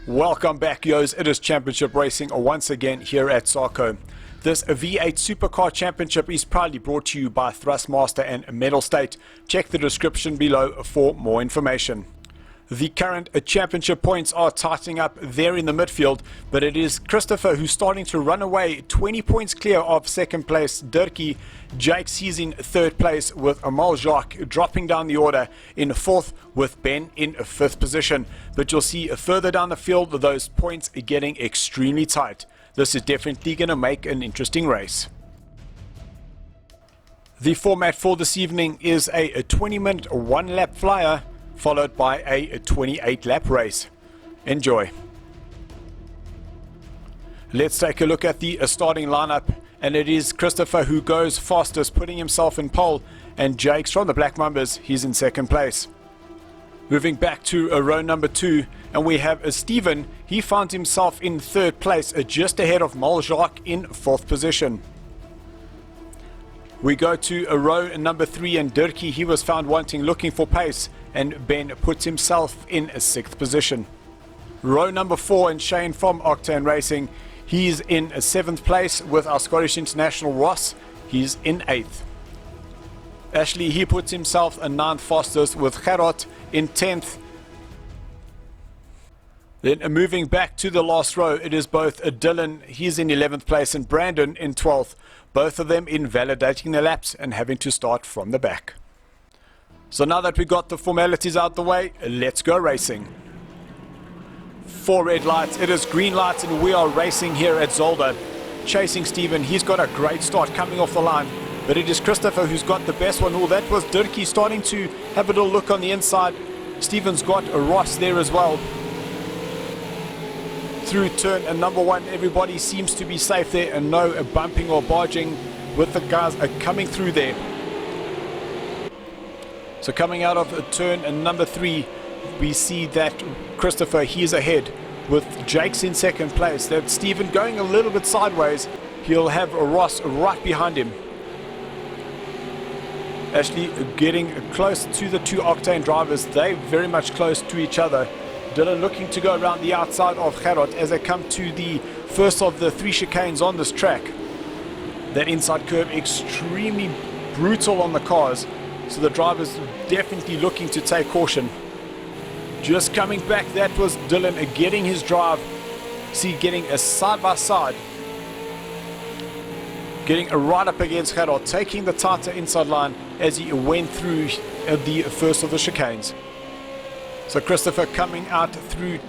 Welcome back, yos. It is Championship Racing once again here at SARCO. This V8 Supercar Championship is proudly brought to you by Thrustmaster and Mettlestate. Check the description below for more information. The current championship points are tightening up there in the midfield, but it is Christopher who's starting to run away, 20 points clear of second place Dirkie. Jakes, he's in third place with Amal Jacques dropping down the order in fourth, with Ben in fifth position. But you'll see further down the field those points are getting extremely tight. This is definitely going to make an interesting race. The format for this evening is a 20-minute one-lap flyer, followed by a 28-lap race. Enjoy. Let's take a look at the starting lineup, and it is Christopher who goes fastest, putting himself in pole, and Jakes from the Black Mambas, he's in second place. Moving back to row number 2, and we have Stephen. He finds himself in third place, just ahead of Maljacques in fourth position. We go to row number 3, and Dirkie, he was found wanting, looking for pace, and Ben puts himself in a 6th position. Row number 4, and Shane from Octane Racing, he's in a 7th place with our Scottish International Ross, he's in 8th. Ashley, he puts himself a 9th fastest with Gerard in 10th. Then moving back to the last row, it is both Dylan, he's in 11th place, and Brandon in 12th. Both of them invalidating their laps and having to start from the back. So now that we got the formalities out the way, let's go racing. 4 red lights, it is green lights, and we are racing here at Zolder. Chasing Stephen, he's got a great start coming off the line, but it is Christopher who's got the best one. Oh, that was Dirkie starting to have a little look on the inside. Stephen's got a Ross there as well. Through turn number 1, everybody seems to be safe there, and no bumping or barging with the guys coming through there. So coming out of turn number 3, we see that Christopher, he's ahead with Jakes in second place. That Stephen going a little bit sideways. He'll have a Ross right behind him. Ashley getting close to the 2 Octane drivers. They're very much close to each other. Dylan looking to go around the outside of Gerard as they come to the first of the 3 chicanes on this track. That inside curve extremely brutal on the cars, so the drivers definitely looking to take caution. Just coming back, that was Dylan getting his drive. See, getting a side by side, getting a right up against Gerard, taking the tighter inside line as he went through the first of the chicanes. So Christopher coming out through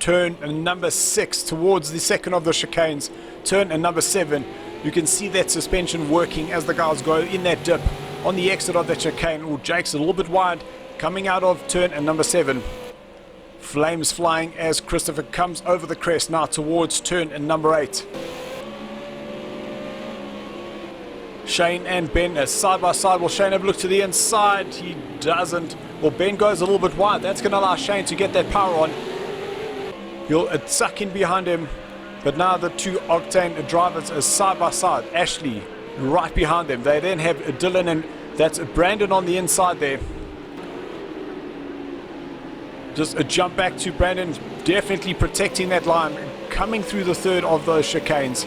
turn number 6 towards the second of the chicanes. Turn number 7, you can see that suspension working as the guys go in that dip on the exit of that chicane. Oh, Jake's a little bit wide coming out of turn number 7. Flames flying as Christopher comes over the crest now towards turn number 8. Shane and Ben side by side. Will Shane have a look to the inside? He doesn't. Well, Ben goes a little bit wide. That's going to allow Shane to get that power on. He'll suck in behind him. But now the 2 Octane drivers are side by side. Ashley right behind them. They then have Dylan, and that's Brandon on the inside there. Just a jump back to Brandon. Definitely protecting that line. Coming through the third of those chicanes.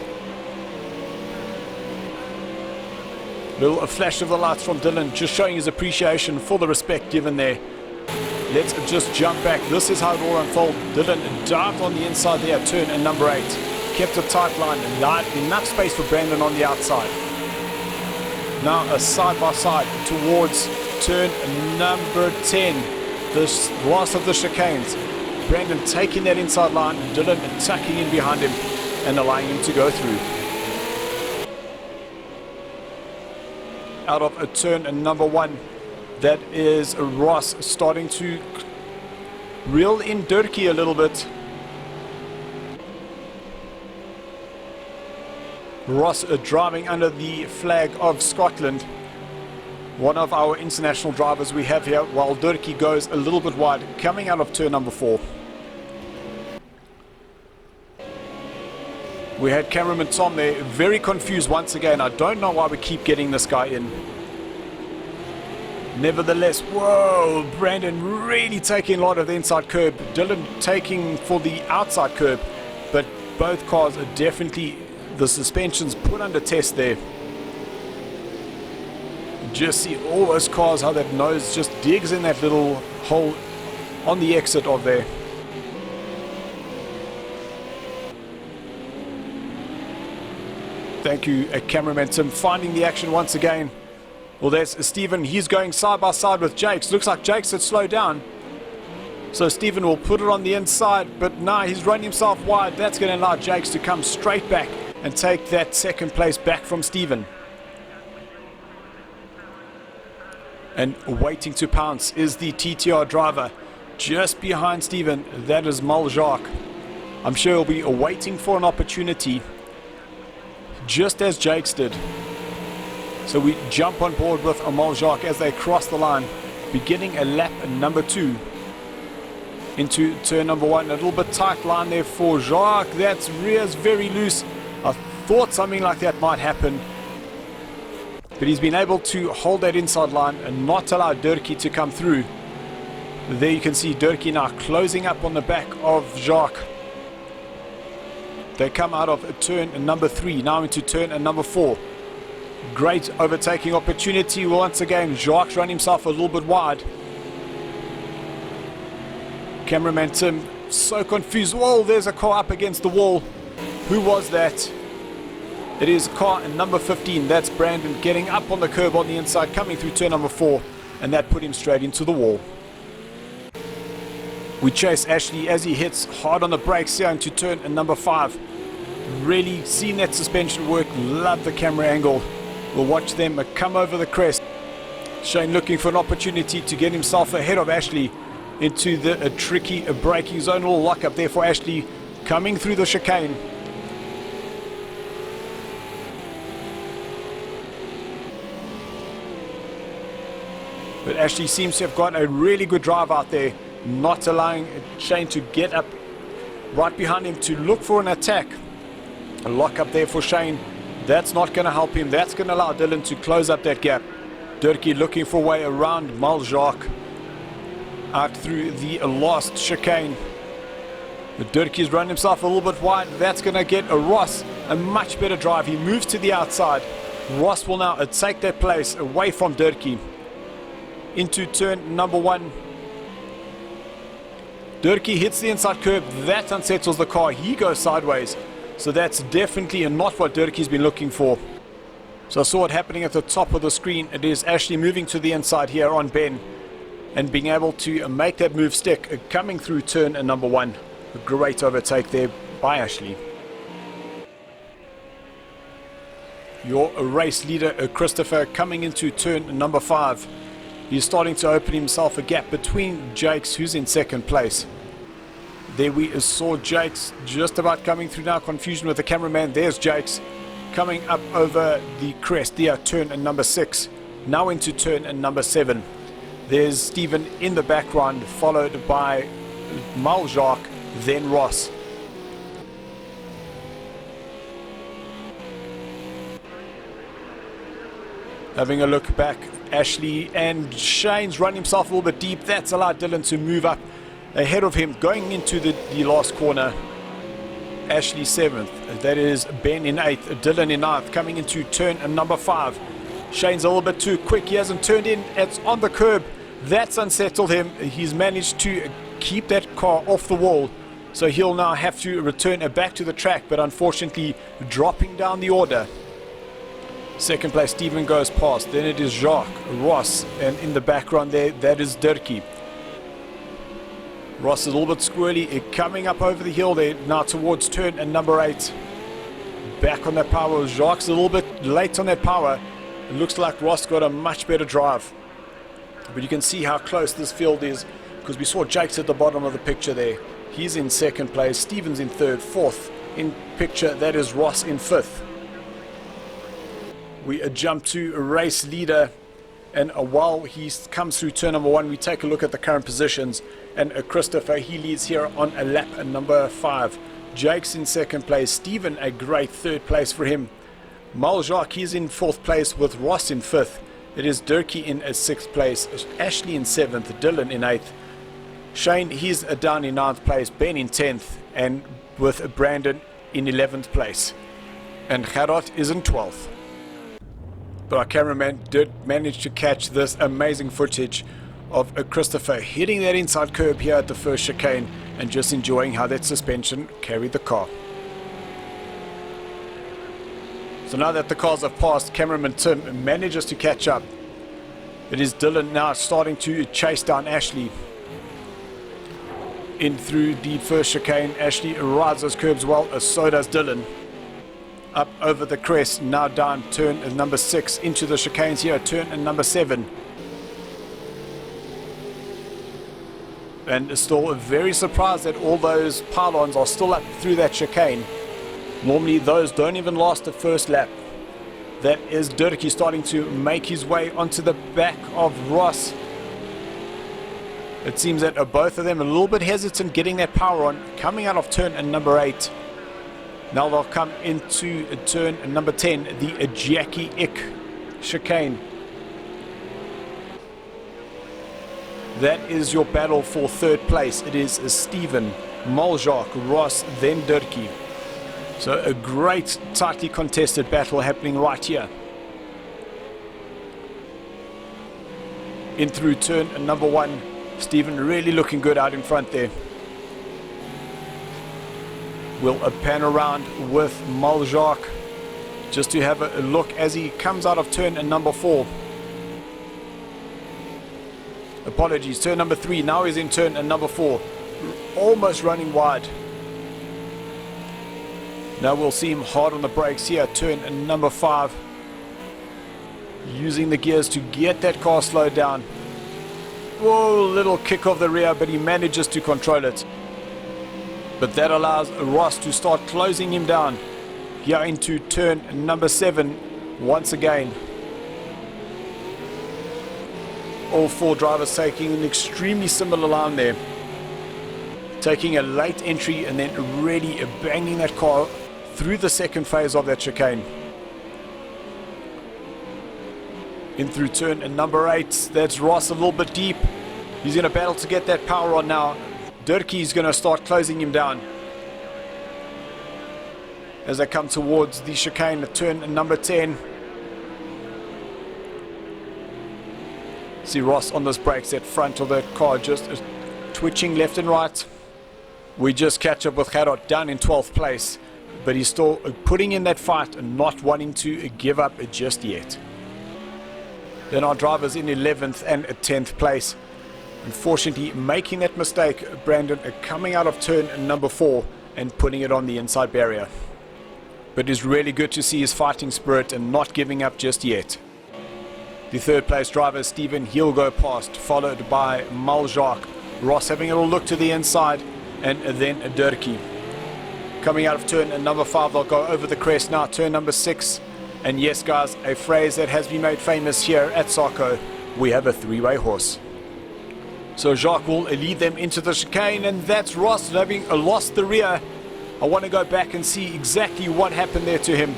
Little flash of the lights from Dylan, just showing his appreciation for the respect given there. Let's just jump back. This is how it will unfold. Dylan dived on the inside there at turn number 8. Kept a tight line, enough space for Brandon on the outside. Now a side by side towards turn number 10. The last of the chicanes. Brandon taking that inside line, Dylan tucking in behind him and allowing him to go through. Out of turn number 1, that is Ross starting to reel in Dirkie a little bit. Ross driving under the flag of Scotland, one of our international drivers we have here, while Dirkie goes a little bit wide coming out of turn number 4. We had cameraman Tom there, very confused once again. I don't know why we keep getting this guy in. Nevertheless, whoa, Brandon really taking a lot of the inside curb, Dylan taking for the outside curb, but both cars are definitely, the suspension's put under test there. Just see all those cars, how that nose just digs in that little hole on the exit of there. Thank you, cameraman Tim, finding the action once again. Well, there's Stephen. He's going side by side with Jakes. Looks like Jakes had slowed down. So Stephen will put it on the inside, but now he's running himself wide. That's going to allow Jakes to come straight back and take that second place back from Stephen. And waiting to pounce is the TTR driver. Just behind Stephen, that is Jacques. I'm sure he'll be waiting for an opportunity, just as Jakes did. So we jump on board with Jacques as they cross the line, beginning a lap number 2 into turn number 1. A little bit tight line there for Jacques. That rear's very loose. I thought something like that might happen, but he's been able to hold that inside line and not allow Durkee to come through. There you can see Durkee now closing up on the back of Jacques. They come out of turn number 3, now into turn number 4. Great overtaking opportunity once again. Jacques run himself a little bit wide. Cameraman Tim so confused. Whoa, there's a car up against the wall. Who was that? It is car number 15. That's Brandon getting up on the curb on the inside, coming through turn number 4, and that put him straight into the wall. We chase Ashley as he hits hard on the brakes here into turn number 5. Really seen that suspension work. Love the camera angle. We'll watch them come over the crest. Shane looking for an opportunity to get himself ahead of Ashley into the tricky braking zone. A little lock up there for Ashley coming through the chicane. But Ashley seems to have got a really good drive out there, not allowing Shane to get up right behind him to look for an attack. A lock up there for Shane. That's not going to help him. That's going to allow Dylan to close up that gap. Durkee looking for a way around Jacques out through the last chicane. But Durkee's run himself a little bit wide. That's going to get a Ross a much better drive. He moves to the outside. Ross will now take that place away from Durkee into turn number 1. Durkee hits the inside curb. That unsettles the car. He goes sideways. So that's definitely not what Durkee's been looking for. So I saw it happening at the top of the screen. It is Ashley moving to the inside here on Ben and being able to make that move stick, coming through turn number 1. A great overtake there by Ashley. Your race leader, Christopher, coming into turn number 5. He's starting to open himself a gap between Jakes, who's in second place. There we saw Jakes just about coming through now. Confusion with the cameraman. There's Jakes coming up over the crest there, turn number 6. Now into turn number 7. There's Stephen in the background, followed by Jacques, then Ross. Having a look back, Ashley and Shane's run himself a little bit deep. That's allowed Dylan to move up ahead of him going into the last corner. Ashley 7th, that is Ben in 8th, Dylan in 9th, coming into turn number 5. Shane's a little bit too quick. He hasn't turned in. It's on the curb. That's unsettled him. He's managed to keep that car off the wall, so he'll now have to return back to the track, but unfortunately dropping down the order. Second place Stephen goes past. Then it is Jacques, Ross, and in the background there, that is Durkee. Ross is a little bit squirrely, coming up over the hill there, now towards turn number 8. Back on that power. Jacques a little bit late on that power. It looks like Ross got a much better drive. But you can see how close this field is, because we saw Jakes at the bottom of the picture there. He's in second place, Stephen's in third, fourth in picture, that is Ross in 5th. We jump to a race leader, and while he comes through turn number 1, we take a look at the current positions, and Christopher, he leads here on a lap number 5. Jakes in second place, Stephen a great third place for him. Jacques, he's in 4th place with Ross in 5th, It is Durkee in 6th place, Ashley in 7th, Dylan in 8th. Shane, he's down in 9th place, Ben in 10th, and with Brandon in 11th place. And Gerard is in 12th. But our cameraman did manage to catch this amazing footage of Christopher hitting that inside curb here at the first chicane and just enjoying how that suspension carried the car. So now that the cars have passed, cameraman Tim manages to catch up. It is Dylan now starting to chase down Ashley. In through the first chicane, Ashley rides those curbs well, so does Dylan. Up over the crest, now down turn number 6 into the chicanes here, turn number 7. And still very surprised that all those pylons are still up through that chicane. Normally those don't even last the first lap. That is Durkee starting to make his way onto the back of Ross. It seems that both of them a little bit hesitant getting that power on, coming out of turn number 8. Now they'll come into turn number 10, the Jackie Ick chicane. That is your battle for 3rd place. It is Stephen, Moljak, Ross, then Durkee. So a great tightly contested battle happening right here. In through turn number 1, Stephen really looking good out in front there. We'll pan around with Moljak just to have a look as he comes out of turn number 4. Apologies, turn number 3, now he's in turn number 4, almost running wide. Now we'll see him hard on the brakes here, turn number 5, using the gears to get that car slowed down. Whoa, little kick of the rear, but he manages to control it. But that allows Ross to start closing him down here into turn number 7 once again. All 4 drivers taking an extremely similar line there. Taking a late entry and then really banging that car through the second phase of that chicane. In through turn number 8, that's Ross a little bit deep. He's going to battle to get that power on now. Durkee's going to start closing him down as they come towards the chicane at turn number 10. See Ross on those brakes, that front of the car just twitching left and right. We just catch up with Gerard down in 12th place, but he's still putting in that fight and not wanting to give up just yet. Then our drivers in 11th and 10th place. Unfortunately making that mistake, Brandon coming out of turn number 4 and putting it on the inside barrier. But it's really good to see his fighting spirit and not giving up just yet. The 3rd place driver, Stephen, he'll go past, followed by Moljak. Ross having a little look to the inside, and then Durkee. Coming out of turn number 5, they'll go over the crest now, turn number 6. And yes guys, a phrase that has been made famous here at SARCO, we have a 3-way horse. So Jacques will lead them into the chicane, and that's Ross having lost the rear. I want to go back and see exactly what happened there to him.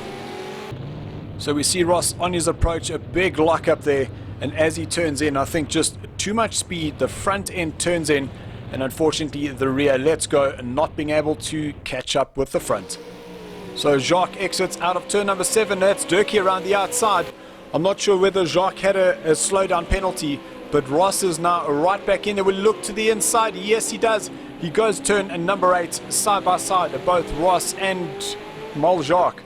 So we see Ross on his approach, a big lock up there, and as he turns in, I think just too much speed, the front end turns in, and unfortunately the rear lets go, and not being able to catch up with the front. So Jacques exits out of turn number 7, that's Durkee around the outside. I'm not sure whether Jacques had a slowdown penalty, but Ross is now right back in there. We'll look to the inside, yes he does. He goes turn number 8, side by side, both Ross and Moljak.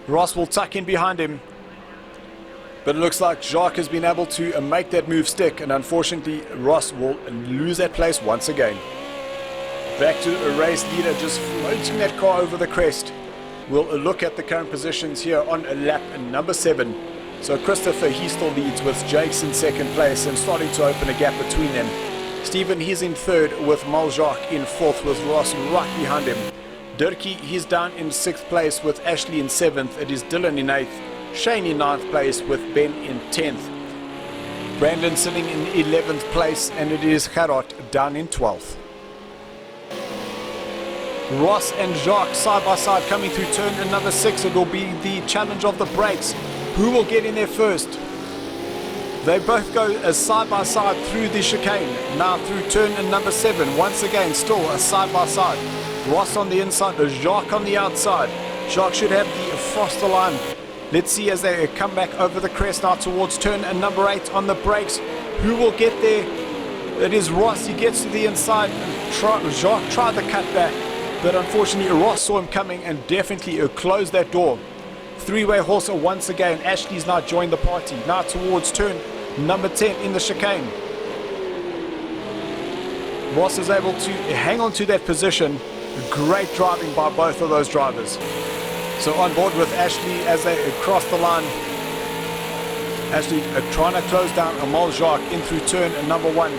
Ross will tuck in behind him, but it looks like Jacques has been able to make that move stick, and unfortunately Ross will lose that place once again. Back to a race leader, just floating that car over the crest. We'll look at the current positions here on lap number 7. So Christopher, he still leads with Jakes in 2nd place and starting to open a gap between them. Stephen, he's in 3rd with Moljak in 4th with Ross right behind him. Durkee, he's down in 6th place with Ashley in 7th. It is Dylan in 8th. Shane in 9th place with Ben in 10th. Brandon sitting in 11th place, and it is Gerard down in 12th. Ross and Jacques side by side coming through turn number 6. It will be the challenge of the brakes. Who will get in there first? They both go side by side through the chicane. Now through turn number 7. Once again, still a side by side. Ross on the inside, Jacques on the outside. Jacques should have the faster line. Let's see as they come back over the crest now towards turn number 8 on the brakes. Who will get there? It is Ross. He gets to the inside. Jacques tried the cutback, but unfortunately Ross saw him coming and definitely closed that door. Three-way horse once again. Ashley's now joined the party. Now towards turn number 10 in the chicane. Ross is able to hang on to that position. Great driving by both of those drivers. So on board with Ashley as they cross the line. Ashley trying to close down Amal Jacques in through turn number 1.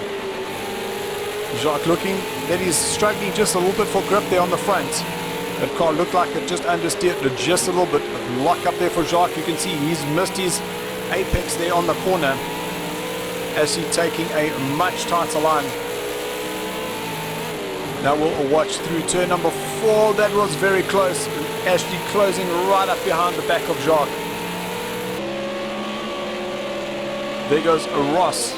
Jacques looking that he's struggling just a little bit for grip there on the front. That car looked like it just understeered just a little bit. Lock up there for Jacques. You can see he's missed his apex there on the corner. Ashley taking a much tighter line. Now we'll watch through turn number 4. That was very close. Ashley closing right up behind the back of Jacques. There goes Ross,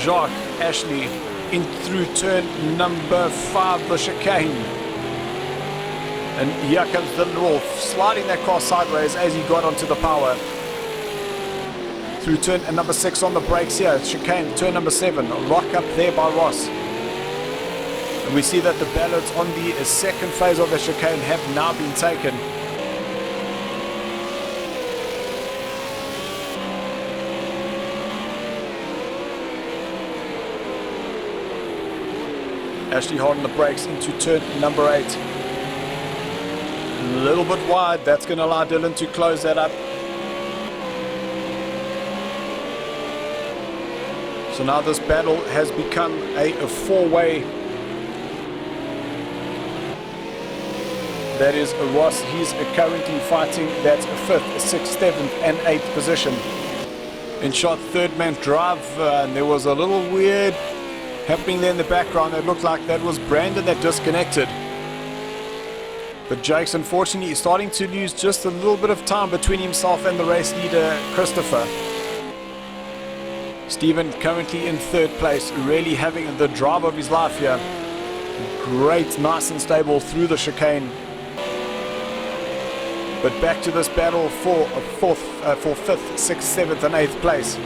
Jacques, Ashley in through turn number 5, the chicane. And here comes Dylan Wolf, sliding that car sideways as he got onto the power. Through turn number 6 on the brakes here, chicane, turn number 7, lock up there by Ross. And we see that the ballots on the second phase of the chicane have now been taken. Ashley holding the brakes into turn number 8. A little bit wide, that's going to allow Dylan to close that up. So now this battle has become a four-way. That is Ross, he's currently fighting that 5th, 6th, 7th and 8th position. In shot third man drive, and there was a little weird happening there in the background. It looked like that was Brandon that disconnected. But Jake's unfortunately is starting to lose just a little bit of time between himself and the race leader, Christopher. Stephen currently in 3rd place, really having the drive of his life here. Great, nice and stable through the chicane. But back to this battle for 5th, 6th, 7th and 8th place.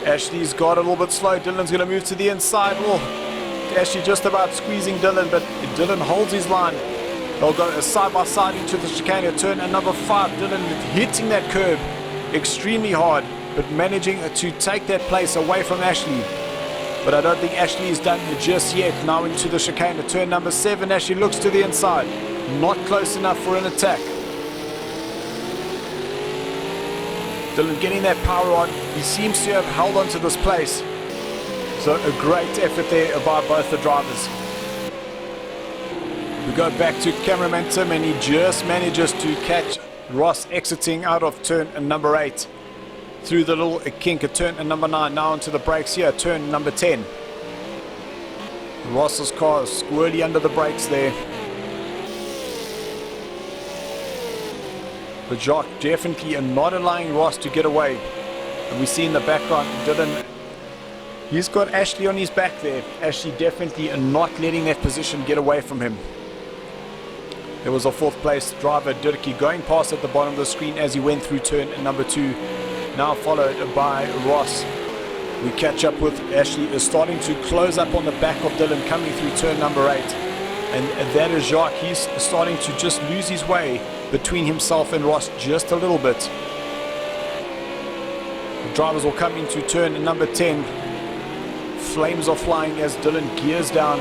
Ashley's got a little bit slow. Dylan's going to move to the inside. Oh, Ashley just about squeezing Dylan, but Dylan holds his line. They'll go side by side into the chicane at turn number 5. Dylan hitting that curb extremely hard, but managing to take that place away from Ashley. But I don't think Ashley is done just yet. Now into the chicane at turn number 7. Ashley looks to the inside. Not close enough for an attack. Dylan getting that power on. He seems to have held on to this place. So a great effort there by both the drivers. We go back to cameraman Tim, and he just manages to catch Ross exiting out of turn number 8. Through the little kink at turn number 9. Now onto the brakes here, turn number 10. Ross's car is squarely under the brakes there. But Jacques definitely not allowing Ross to get away. And we see in the background Dylan, he's got Ashley on his back there. Ashley definitely not letting that position get away from him. There was a 4th place driver, Dirkie, going past at the bottom of the screen as he went through turn number 2. Now followed by Ross. We catch up with Ashley is starting to close up on the back of Dylan coming through turn number 8. And that is Jacques. He's starting to just lose his way between himself and Ross just a little bit. The drivers will come into turn number 10. Flames are flying as Dylan gears down,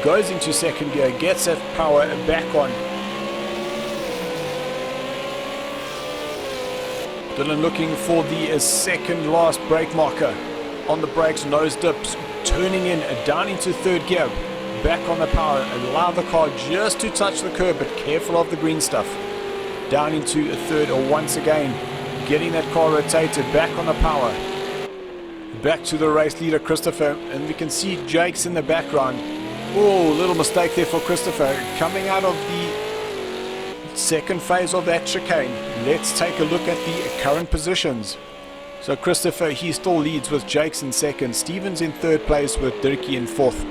goes into 2nd gear, gets that power back on. Dylan looking for the 2nd last brake marker. On the brakes, nose dips, turning in down into 3rd gear. Back on the power, allow the car just to touch the curb, but careful of the green stuff. Down into 3rd once again, getting that car rotated, back on the power. Back to the race leader Christopher, and we can see Jake's in the background. Oh, little mistake there for Christopher, coming out of the second phase of that chicane. Let's take a look at the current positions. So Christopher, he still leads with Jakes in second, Stevens in third place with Dirkie in fourth,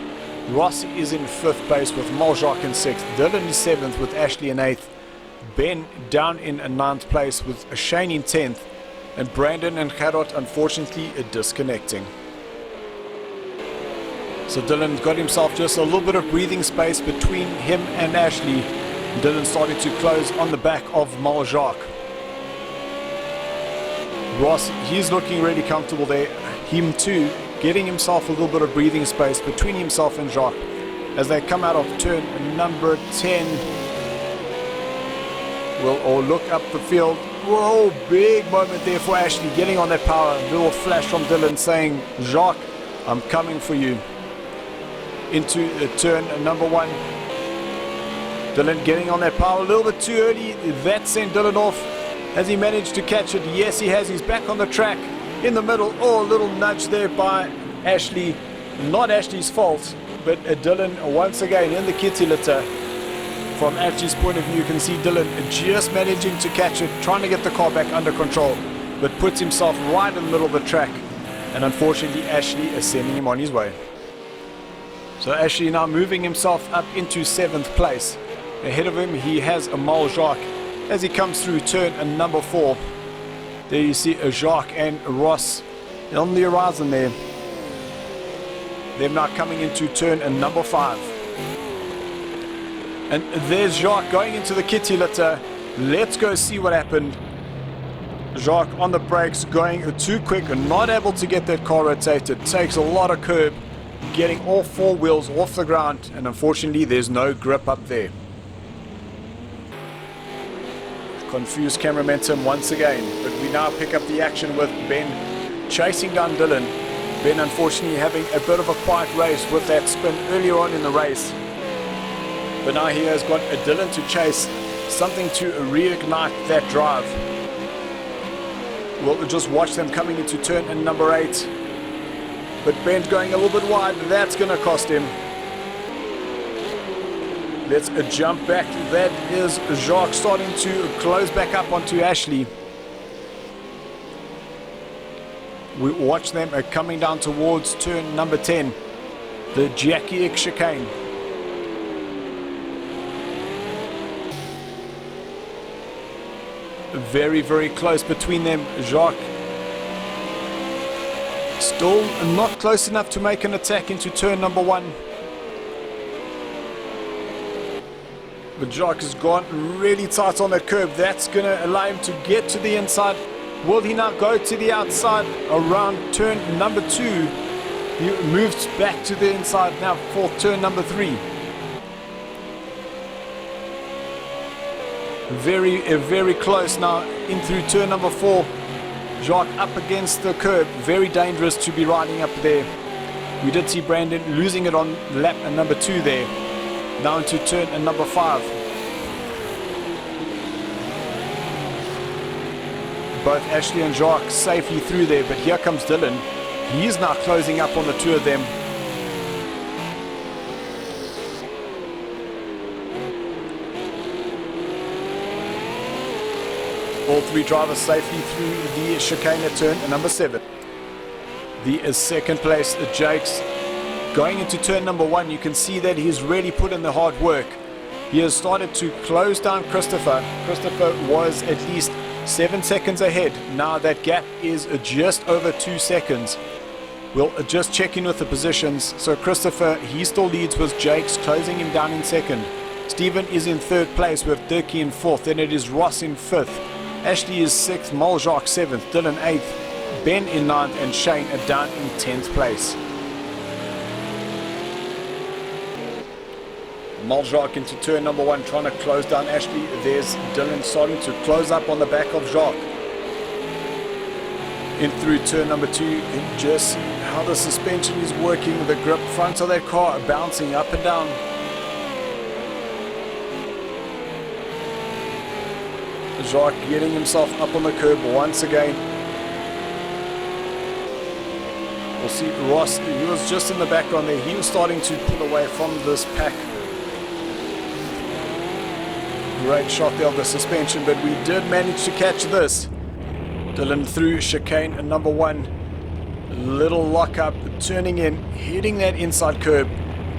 Ross is in fifth place with Maljock in sixth, Dylan is seventh with Ashley in eighth, Ben down in ninth place with Shane in 10th, and Brandon and Gerard unfortunately disconnecting. So Dylan got himself just a little bit of breathing space between him and Ashley. Dylan started to close on the back of Maljock. Ross, he's looking really comfortable there. Him too, getting himself a little bit of breathing space between himself and Jacques as they come out of turn number 10. We'll all look up the field. Whoa, big moment there for Ashley, getting on that power. Little flash from Dylan saying, Jacques, I'm coming for you. Into turn number 1. Dylan getting on that power a little bit too early. That sent Dylan off. Has he managed to catch it? Yes, he has. He's back on the track in the middle. Oh, a little nudge there by Ashley. Not Ashley's fault, but Dylan once again in the kitty litter. From Ashley's point of view, you can see Dylan just managing to catch it, trying to get the car back under control, but puts himself right in the middle of the track. And unfortunately, Ashley is sending him on his way. So Ashley now moving himself up into 7th place. Ahead of him, he has a Maljock as he comes through turn number 4. There you see Jacques and Ross on the horizon there. They're now coming into turn number 5. And there's Jacques going into the kitty litter. Let's go see what happened. Jacques on the brakes, going too quick, not able to get that car rotated. Takes a lot of curb, getting all 4 wheels off the ground, and unfortunately there's no grip up there. Confused camera momentum once again, but we now pick up the action with Ben chasing down Dylan. Ben unfortunately having a bit of a quiet race with that spin earlier on in the race, but now he has got a Dylan to chase, something to reignite that drive. We'll just watch them coming into turn number 8, but Ben's going a little bit wide. That's going to cost him. Let's jump back. That is Jacques starting to close back up onto Ashley. We watch them coming down towards turn number 10, the Jackie X chicane. Very, very close between them. Jacques still not close enough to make an attack into turn number 1. But Jacques has gone really tight on that curb. That's going to allow him to get to the inside. Will he now go to the outside around turn number 2? He moves back to the inside now for turn number 3. Very close now in through turn number 4. Jacques up against the curb. Very dangerous to be riding up there. We did see Brandon losing it on lap number 2 there. Now into turn number 5. Both Ashley and Jacques safely through there, but here comes Dylan. He is now closing up on the 2 of them. All 3 drivers safely through the chicane at turn number 7. The second place, Jakes. Going into turn number 1, you can see that he's really put in the hard work. He has started to close down Christopher. Christopher was at least 7 seconds ahead. Now that gap is just over 2 seconds. We'll just check in with the positions. So Christopher, he still leads with Jakes closing him down in second. Stephen is in third place with Dirkie in fourth. Then it is Ross in fifth. Ashley is 6th, Maljock 7th, Dylan 8th, Ben in 9th, and Shane down in 10th place. Maljock into turn number 1, trying to close down Ashley. There's Dylan starting to close up on the back of Jacques. In through turn number 2, and just see how the suspension is working. The grip front of that car bouncing up and down. Jacques getting himself up on the curb once again. We'll see Ross, he was just in the background there. He was starting to pull away from this pack. Great shot there of the suspension, but we did manage to catch this. Dylan through chicane number 1. Little lock up, turning in, hitting that inside curb,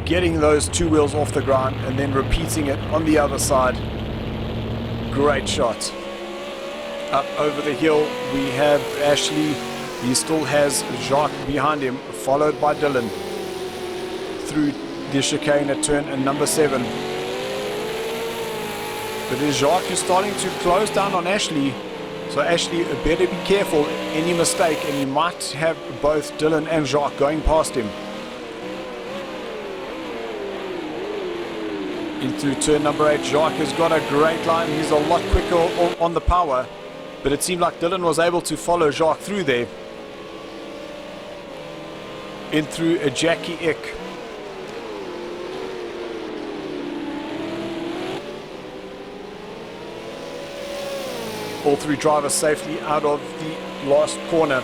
getting those 2 wheels off the ground, and then repeating it on the other side. Great shot. Up over the hill, we have Ashley. He still has Jacques behind him, followed by Dylan. Through the chicane at turn number 7. But as Jacques is starting to close down on Ashley, so Ashley better be careful. Any mistake and you might have both Dylan and Jacques going past him. Into turn number 8, Jacques has got a great line. He's a lot quicker on the power, but it seemed like Dylan was able to follow Jacques through there. In through a Jackie Eck. All 3 drivers safely out of the last corner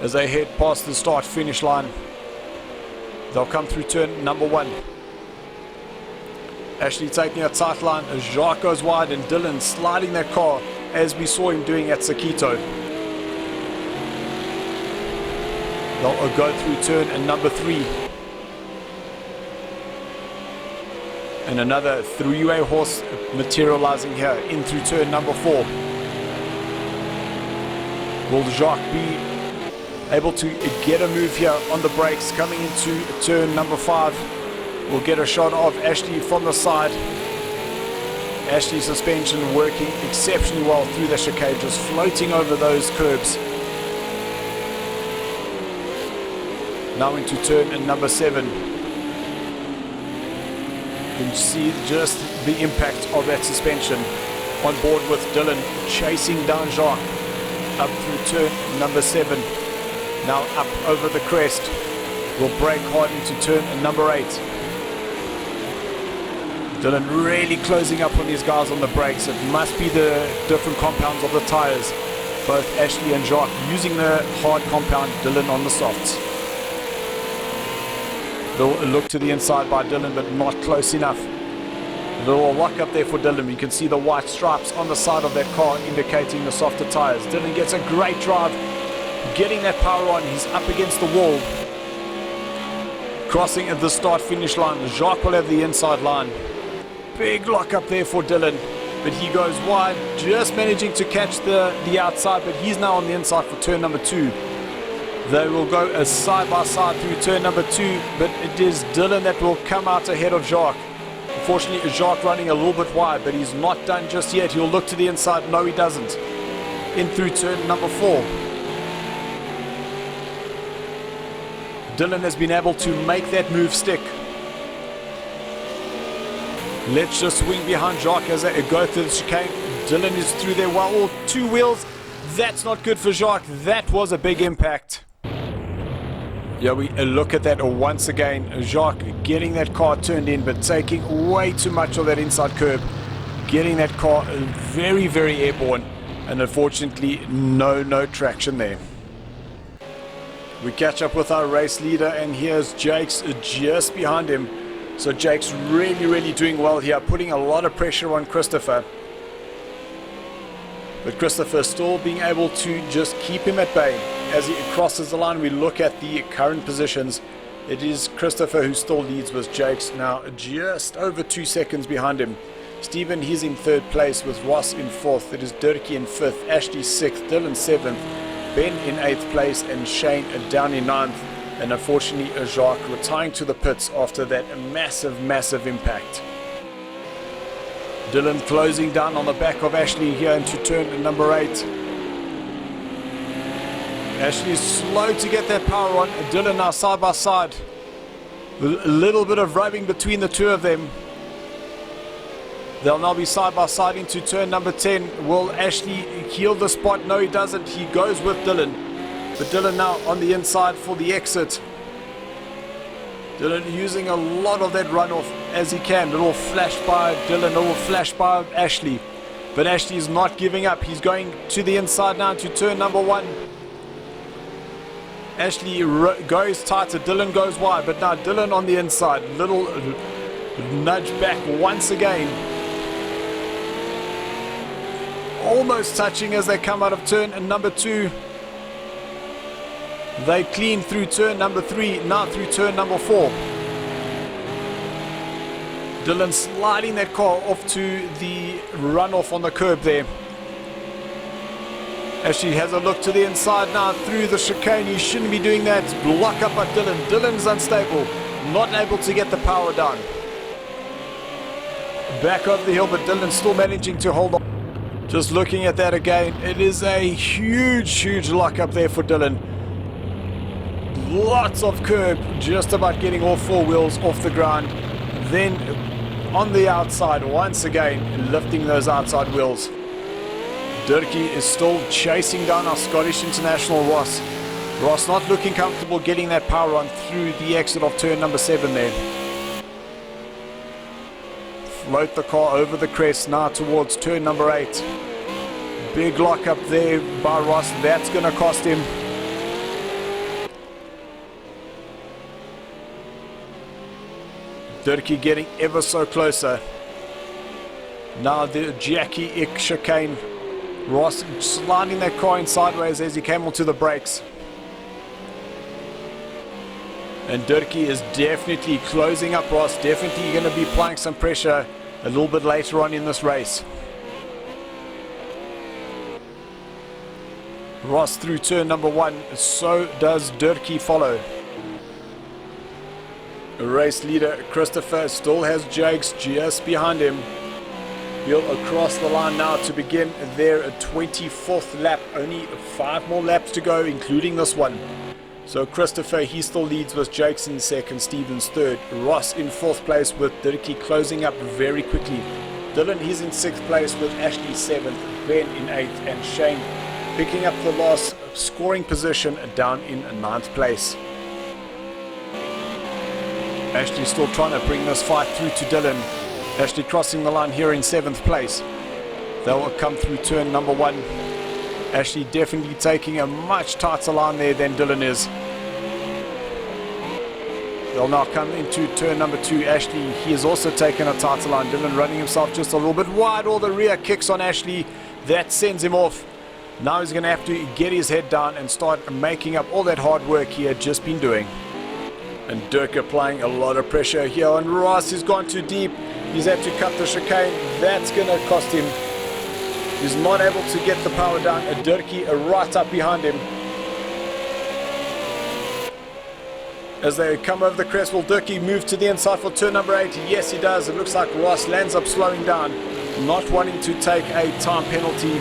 as they head past the start-finish line. They'll come through turn number 1. Ashley taking a tight line as Jacques goes wide and Dylan sliding that car as we saw him doing at Sakito. They'll go through turn number 3. And another 3-way horse materializing here in through turn number 4. Will Jacques be able to get a move here on the brakes coming into turn number 5? We'll get a shot of Ashley from the side. Ashley's suspension working exceptionally well through the chicane, just floating over those curbs. Now into turn number 7. You can see just the impact of that suspension. On board with Dylan, chasing down Jacques. Up through turn number 7. Now up over the crest. We'll brake hard into turn number 8. Dylan really closing up on these guys on the brakes. It must be the different compounds of the tires. Both Ashley and Jacques using the hard compound, Dylan on the softs. Little look to the inside by Dylan, but not close enough. Little lock up there for Dylan. You can see the white stripes on the side of that car indicating the softer tires. Dylan gets a great drive, getting that power on. He's up against the wall. Crossing at the start-finish line. Jacques will have the inside line. Big lock up there for Dylan, but he goes wide, just managing to catch the outside, but he's now on the inside for turn number 2. They will go side by side through turn number 2, but it is Dylan that will come out ahead of Jacques. Unfortunately, Jacques running a little bit wide, but he's not done just yet. He'll look to the inside. No, he doesn't. In through turn number 4. Dylan has been able to make that move stick. Let's just swing behind Jacques as they go through the chicane. Dylan is through there well, all 2 wheels. That's not good for Jacques. That was a big impact. Yeah, we look at that once again. Jacques getting that car turned in, but taking way too much of that inside curb. Getting that car very, very airborne. And unfortunately, no traction there. We catch up with our race leader, and here's Jake's just behind him. So Jake's really doing well here, putting a lot of pressure on Christopher. But Christopher still being able to just keep him at bay. As he crosses the line, we look at the current positions. It is Christopher who still leads, with Jake's now just over 2 seconds behind him. Stephen, he's in 3rd place with Ross in 4th. It is Dirkie in 5th, Ashley 6th, Dylan 7th, Ben in 8th place, and Shane down in 9th. And unfortunately, Jacques retiring to the pits after that massive impact. Dylan closing down on the back of Ashley here into turn number 8. Ashley is slow to get that power on. Dylan now side by side. A little bit of rubbing between the 2 of them. They'll now be side by side into turn number 10. Will Ashley heal the spot? No, he doesn't. He goes with Dylan. But Dylan now on the inside for the exit. Dylan using a lot of that runoff as he can. Little flash by Dylan, little flash by Ashley. But Ashley is not giving up. He's going to the inside now to turn number 1. Ashley goes tighter, Dylan goes wide, but now Dylan on the inside. Little Nudge back once again. Almost touching as they come out of turn number 2. They clean through turn number 3, now through turn number 4. Dylan sliding that car off to the runoff on the curb there. Ashley has a look to the inside now through the chicane. He shouldn't be doing that. Block up by Dylan. Dylan's unstable. Not able to get the power down. Back over the hill, but Dylan still managing to hold on. Just looking at that again, it is a huge lock up there for Dylan. Lots of curb, just about getting all 4 wheels off the ground. Then on the outside, once again, lifting those outside wheels. Durkee is still chasing down our Scottish international Ross. Ross not looking comfortable getting that power on through the exit of turn number 7 there. Float the car over the crest now towards turn number 8. Big lock up there by Ross. That's going to cost him. Durkee getting ever so closer. Now the Jackie Ick chicane. Ross sliding that car in sideways as he came onto the brakes. And Durkee is definitely closing up Ross. Definitely going to be applying some pressure a little bit later on in this race. Ross through turn number 1. So does Durkee follow. Race leader Christopher still has Jakes just behind him. He'll across the line now to begin their 24th lap. Only 5 more laps to go, including this one. So Christopher, he still leads with Jakes in second, Stevens third. Ross in 4th place with Durkee closing up very quickly. Dylan, he's in 6th place with Ashley 7th, Ben in 8th, and Shane picking up the last scoring position down in 9th place. Ashley still trying to bring this fight through to Dylan. Ashley crossing the line here in 7th place. They will come through turn number 1. Ashley definitely taking a much tighter line there than Dylan is. They'll now come into turn number 2. Ashley, he has also taken a tighter line. Dylan running himself just a little bit wide. All the rear kicks on Ashley. That sends him off. Now he's going to have to get his head down and start making up all that hard work he had just been doing. And Dirk applying a lot of pressure here on Ross. He's gone too deep. He's had to cut the chicane. That's going to cost him. He's not able to get the power down. Durkee right up behind him. As they come over the crest, will Durkee move to the inside for turn number 8? Yes, he does. It looks like Ross lands up slowing down, not wanting to take a time penalty.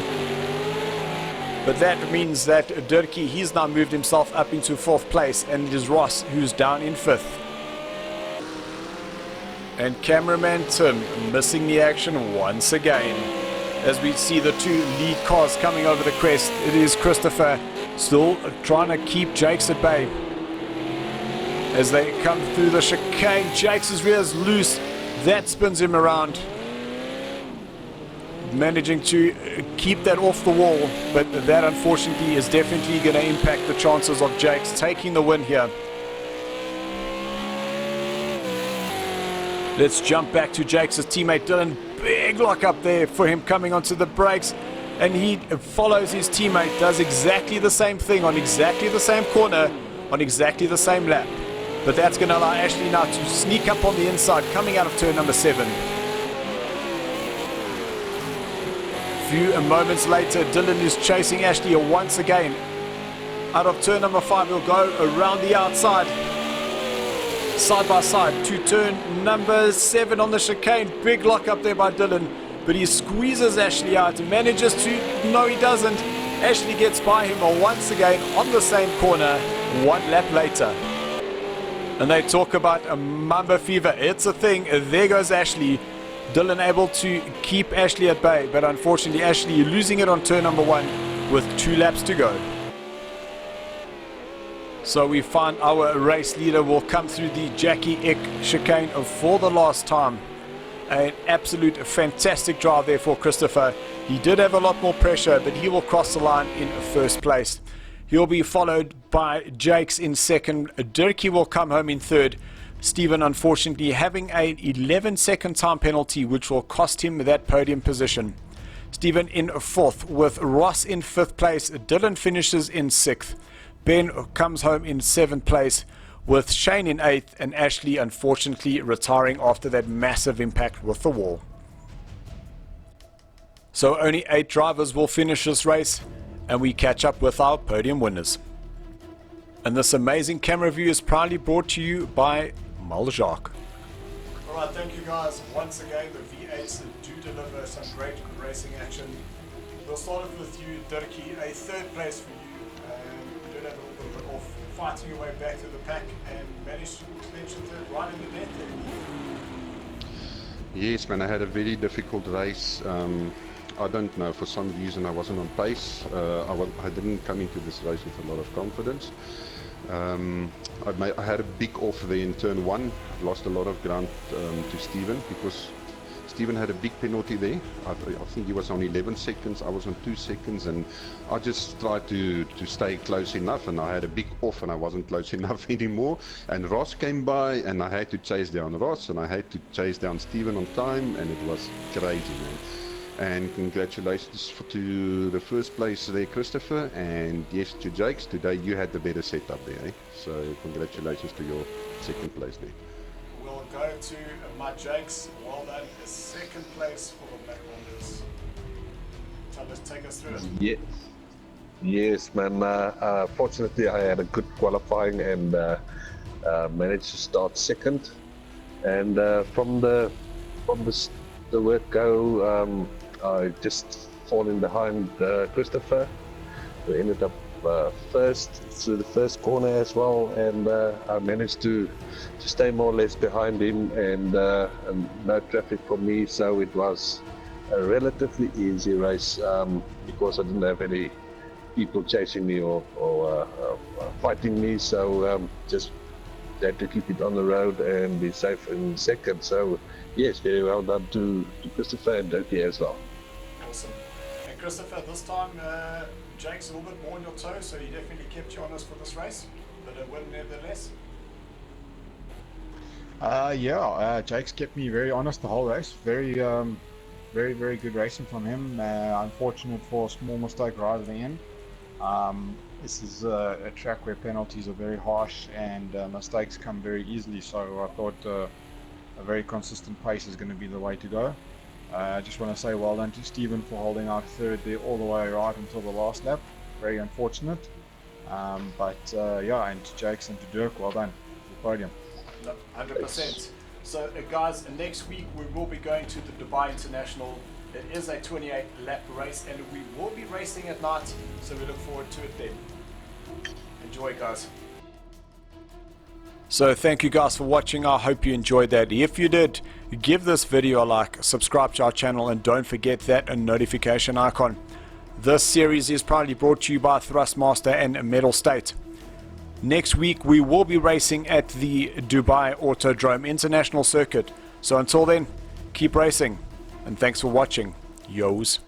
But that means that Durkee, he's now moved himself up into 4th place, and it is Ross who's down in 5th. And cameraman Tim missing the action once again. As we see the 2 lead cars coming over the crest, it is Christopher still trying to keep Jakes at bay. As they come through the chicane, Jakes' rear is loose. That spins him around. Managing to keep that off the wall, but that unfortunately is definitely going to impact the chances of Jakes taking the win here. Let's jump back to Jakes' teammate Dylan. Big lock up there for him coming onto the brakes, and he follows his teammate, does exactly the same thing on exactly the same corner on exactly the same lap. But that's going to allow Ashley now to sneak up on the inside coming out of turn number 7. Few moments later, Dylan is chasing Ashley once again. Out of turn number 5, he'll go around the outside. Side by side to turn number 7 on the chicane. Big lock up there by Dylan, but he squeezes Ashley out and manages to, no he doesn't. Ashley gets by him once again on the same corner 1 lap later. And they talk about a Mamba fever. It's a thing. There goes Ashley. Dylan able to keep Ashley at bay, but unfortunately Ashley losing it on turn number 1 with 2 laps to go. So we find our race leader will come through the Jackie Ick chicane for the last time. An absolute fantastic drive there for Christopher. He did have a lot more pressure, but he will cross the line in 1st place. He'll be followed by Jakes in 2nd. Durkee will come home in 3rd. Stephen unfortunately having an 11-second time penalty, which will cost him that podium position. Stephen in 4th with Ross in 5th place. Dylan finishes in 6th. Ben comes home in 7th place with Shane in 8th, and Ashley unfortunately retiring after that massive impact with the wall. So only 8 drivers will finish this race, and we catch up with our podium winners. And this amazing camera view is proudly brought to you by Maljaak. Alright, thank you guys. Once again, the V8s do deliver some great racing action. We'll start off with you, Dirkie, a 3rd place for you. You did have a little bit off, fighting your way back to the pack and managed to clinch the 3rd right in the net there. Yes, man, I had a very difficult race. I don't know, for some reason I wasn't on pace. I didn't come into this race with a lot of confidence. I had a big off there in turn 1. Lost a lot of ground to Stephen because Stephen had a big penalty there. I think he was on 11 seconds, I was on 2 seconds, and I just tried to stay close enough, and I had a big off and I wasn't close enough anymore. And Ross came by and I had to chase down Ross and I had to chase down Stephen on time, and it was crazy, man. And congratulations to the 1st place there, Christopher, and yes, to Jakes. Today you had the better setup there, eh? So congratulations to your 2nd place there. We'll go to my Jakes. Well done, a 2nd place for the Black Wonders. Thomas, take us through it. Yes, man. Fortunately, I had a good qualifying and managed to start 2nd. And from the word go, I just falling behind Christopher, who ended up 1st through the 1st corner as well, and I managed to stay more or less behind him, and no traffic for me, so it was a relatively easy race because I didn't have any people chasing me or fighting me, so just had to keep it on the road and be safe in 2nd. So yes, very well done to Christopher and Dirkie as well. Awesome. And Christopher, this time Jake's a little bit more on your toes, so he definitely kept you honest for this race, but a win nevertheless. Jake's kept me very honest the whole race. Very good racing from him. Unfortunate for a small mistake right at the end. This is a track where penalties are very harsh and mistakes come very easily, so I thought a very consistent pace is going to be the way to go. I just want to say well done to Stephen for holding out 3rd there all the way right until the last lap. Very unfortunate. And to Jakes and to Dirk, well done for the podium. 100%. So guys, next week we will be going to the Dubai International. It is a 28 lap race and we will be racing at night, so we look forward to it then. Enjoy, guys. So thank you guys for watching. I hope you enjoyed that. If you did, give this video a like, subscribe to our channel, and don't forget that notification icon. This series is proudly brought to you by Thrustmaster and Mettlestate. Next week we will be racing at the Dubai Autodrome International Circuit. So until then, keep racing, and thanks for watching. Yos.